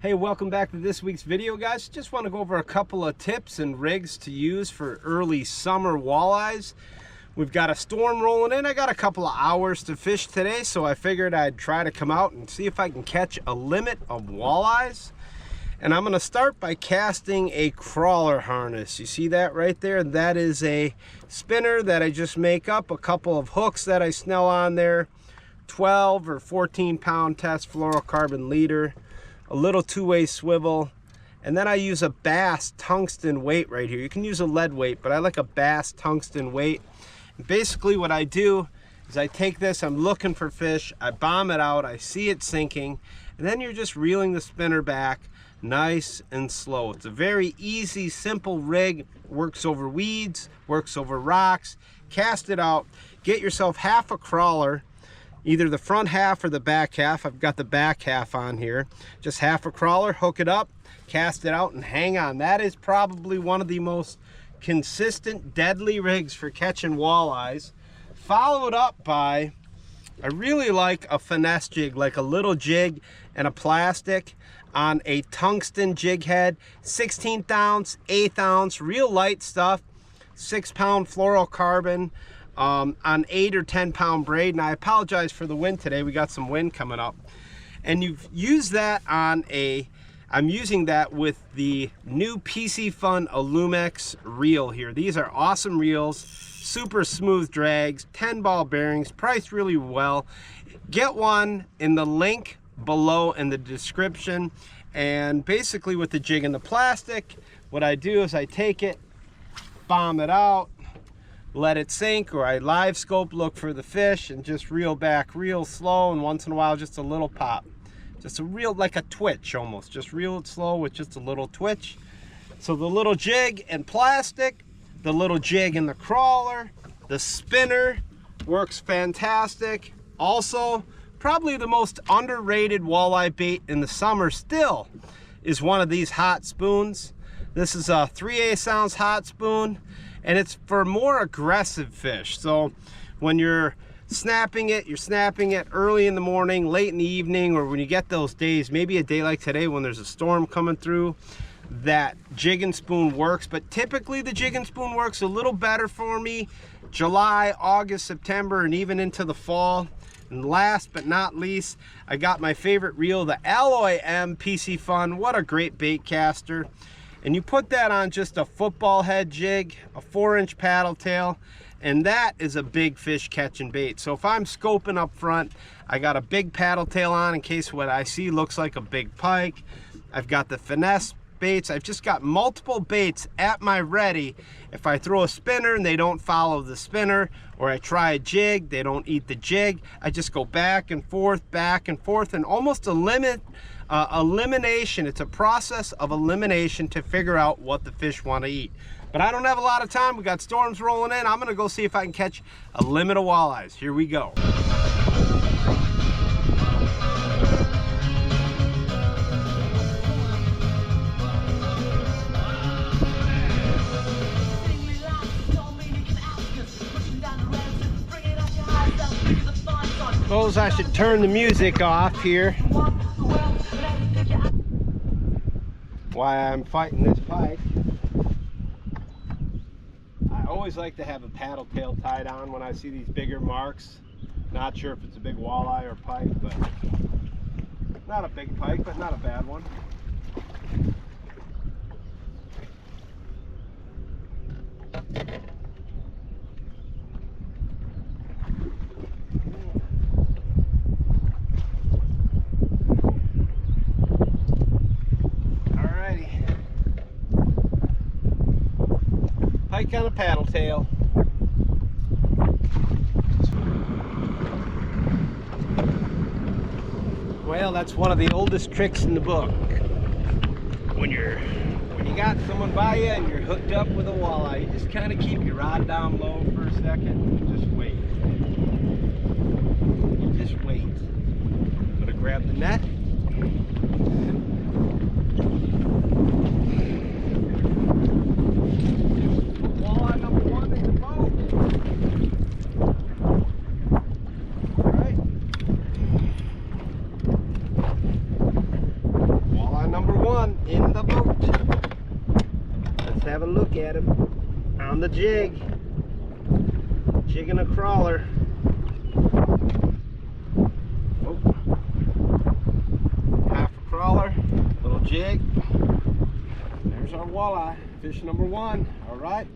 Hey, welcome back to this week's video, guys. Just want to go over a couple of tips and rigs to use for early summer walleyes. We've got a storm rolling in. I got a couple of hours to fish today, so I figured I'd try to come out and see if I can catch a limit of walleyes. And I'm going to start by casting a crawler harness. You see that right there? That is a spinner that I just make up, a couple of hooks that I snell on there, 12 or 14 pound test fluorocarbon leader, a little two-way swivel, and then I use a bass tungsten weight right here. You can use a lead weight, but I like a bass tungsten weight. And basically what I do is I take this, I'm looking for fish, I bomb it out, I see it sinking, and then you're just reeling the spinner back nice and slow. It's a very easy, simple rig. Works over weeds, works over rocks. Cast it out, get yourself half a crawler, either the front half or the back half. I've got the back half on here. Just half a crawler, hook it up, cast it out, and hang on. That is probably one of the most consistent, deadly rigs for catching walleyes. Followed up by, I really like a finesse jig, like a little jig and a plastic on a tungsten jig head, 16th ounce, 1/8 ounce, real light stuff, 6 pound fluorocarbon, on 8 or 10 pound braid. And I apologize for the wind today. We got some wind coming up. And you've used that on I'm using that with the new Piscifun Alumex reel here. These are awesome reels, super smooth drags, 10 ball bearings, priced really well. Get one in the link below in the description. And basically with the jig and the plastic, what I do is I take it, bomb it out, let it sink, or I live scope, look for the fish, and just reel back real slow, and once in a while just a little pop, just a real, like a twitch almost, just reel it slow with just a little twitch. So the little jig and plastic, the little jig and the crawler, the spinner works fantastic. Also, probably the most underrated walleye bait in the summer still is one of these hot spoons. This is a 3/8 ounce hot spoon, and it's for more aggressive fish. So when you're snapping it, you're snapping it early in the morning, late in the evening, or when you get those days, maybe a day like today when there's a storm coming through, that jigging spoon works. But typically the jigging spoon works a little better for me July, August, September, and even into the fall. And last but not least, I got my favorite reel, the Alloy M Piscifun. What a great bait caster. And you put that on just a football head jig, a 4-inch paddle tail, and that is a big fish catching bait. So if I'm scoping up front, I got a big paddle tail on in case what I see looks like a big pike. I've got the Finesse baits. I've just got multiple baits at my ready. If I throw a spinner and they don't follow the spinner, or I try a jig, they don't eat the jig, I just go back and forth, and almost elimination. It's a process of elimination to figure out what the fish want to eat. But I don't have a lot of time. We got storms rolling in. I'm going to go see if I can catch a limit of walleyes. Here we go. Suppose I should turn the music off here while I'm fighting this pike. I always like to have a paddle tail tied on when I see these bigger marks. Not sure if it's a big walleye or pike, but not a big pike, but not a bad one. Pike on a paddle tail. Well, that's one of the oldest tricks in the book. When you got someone by you and you're hooked up with a walleye, you just kind of keep your rod down low for a second and just wait. You just wait. I'm gonna grab the net. Walleye number 1 in the boat. All right. Walleye number one in the boat. Let's have a look at him on the jig. Jigging a crawler. Oh. Half a crawler, little jig. There's our walleye, fish number one. All right.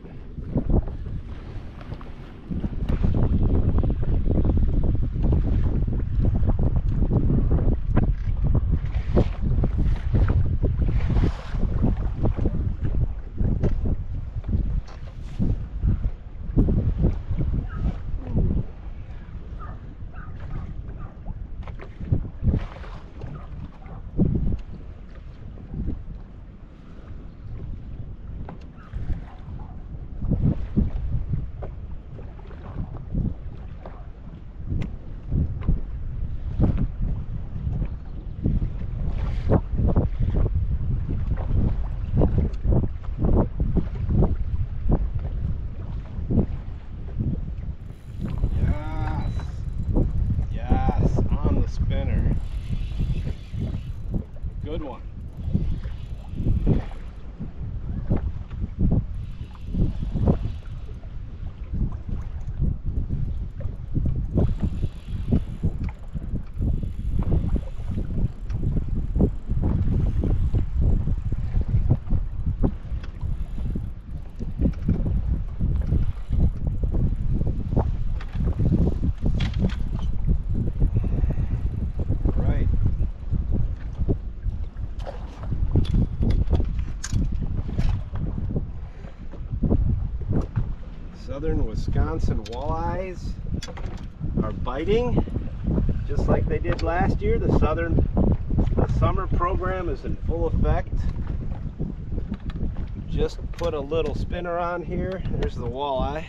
Good one. Southern Wisconsin walleyes are biting just like they did last year. The summer program is in full effect. Just put a little spinner on here. There's the walleye.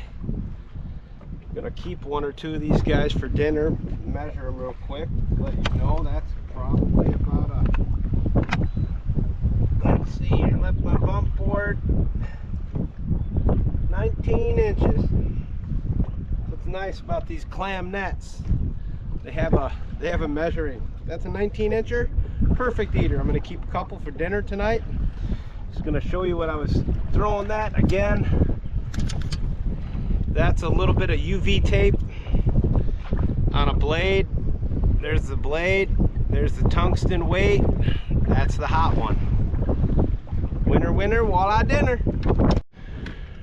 Gonna keep one or two of these guys for dinner. Measure them real quick. Let you know that's probably about a, let's see, I left my bump board 19 inches. What's nice about these clam nets, they have a measuring. That's a 19 incher. Perfect eater. I'm going to keep a couple for dinner tonight. Just going to show you what I was throwing that again. That's a little bit of UV tape on a blade. There's the blade. There's the tungsten weight. That's the hot one. Winner, winner, walleye dinner.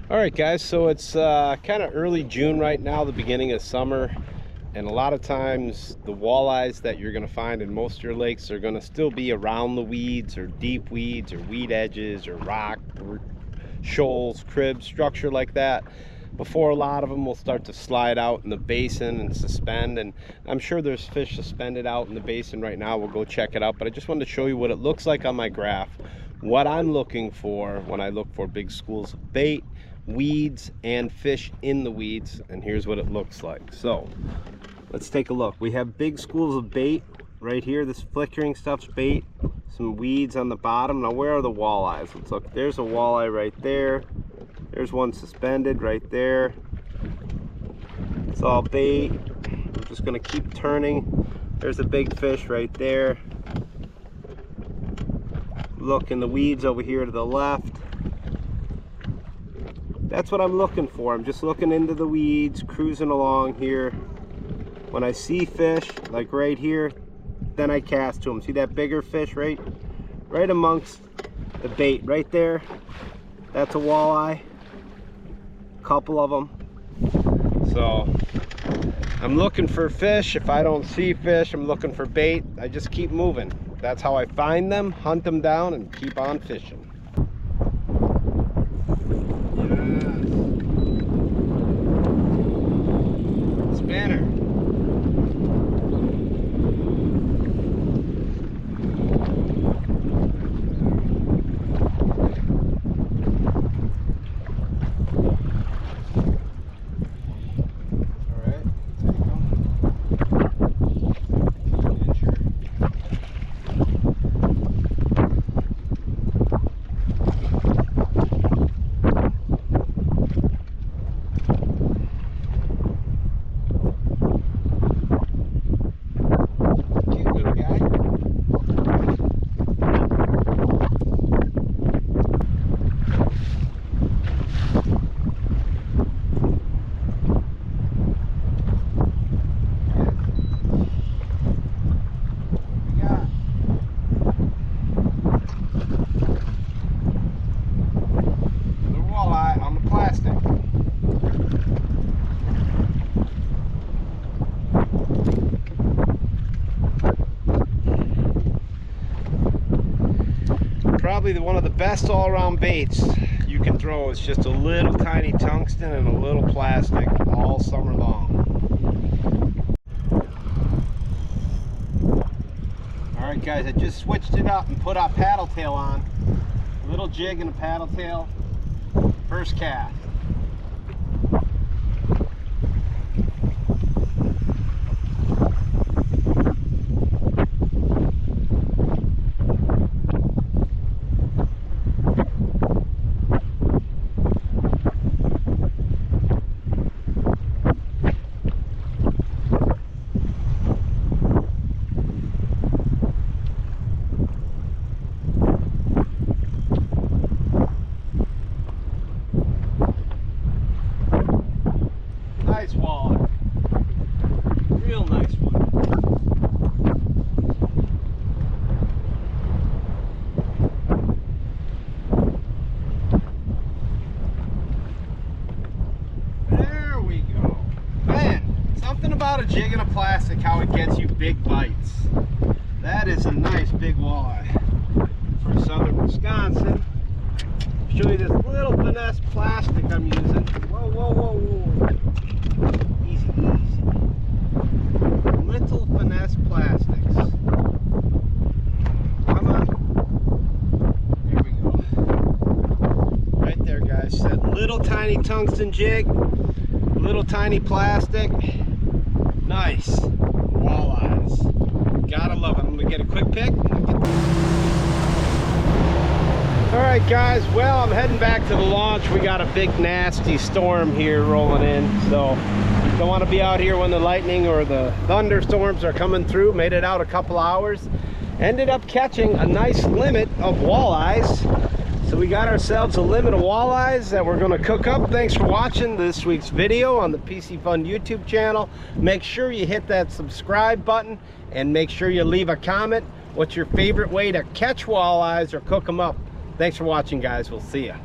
All right, guys, so it's kind of early June right now, the beginning of summer, and a lot of times the walleyes that you're going to find in most of your lakes are going to still be around the weeds or deep weeds or weed edges or rock or shoals, cribs, structure like that, before a lot of them will start to slide out in the basin and suspend. And I'm sure there's fish suspended out in the basin right now. We'll go check it out, but I just wanted to show you what it looks like on my graph, what I'm looking for when I look for big schools of bait, weeds, and fish in the weeds. And here's what it looks like. So let's take a look. We have big schools of bait right here. This flickering stuff's bait, some weeds on the bottom. Now where are the walleyes? Let's look. There's a walleye right there. There's one suspended right there. It's all bait. I'm just gonna keep turning. There's a big fish right there. Look in the weeds over here to the left. That's what I'm looking for. I'm just looking into the weeds, cruising along here. When I see fish, like right here, then I cast to them. See that bigger fish right amongst the bait right there? That's a walleye. Couple of them. So I'm looking for fish. If I don't see fish, I'm looking for bait. I just keep moving. That's how I find them, hunt them down, and keep on fishing. Spinner. probably one of the best all-around baits you can throw. It's just a little tiny tungsten and a little plastic all summer long. All right, guys, I just switched it up and put our paddle tail on. A little jig and a paddle tail. First cast. Nice walleye. Real nice one. There we go. Man, something about a jig and a plastic, how it gets you big bites. That is a nice big walleye for southern Wisconsin. Show you this little Finesse plastic I'm using. Whoa, whoa, whoa, whoa. Easy, easy. Little Finesse plastics. Come on. There we go. Right there, guys. That little tiny tungsten jig, little tiny plastic. Nice walleyes. Gotta love it. I'm gonna get a quick pick. Alright guys, well, I'm heading back to the launch. We got a big nasty storm here rolling in, so don't want to be out here when the lightning or the thunderstorms are coming through. Made it out a couple hours. Ended up catching a nice limit of walleyes. So we got ourselves a limit of walleyes that we're going to cook up. Thanks for watching this week's video on the Piscifun YouTube channel. Make sure you hit that subscribe button and make sure you leave a comment. What's your favorite way to catch walleyes or cook them up? Thanks for watching, guys. We'll see ya.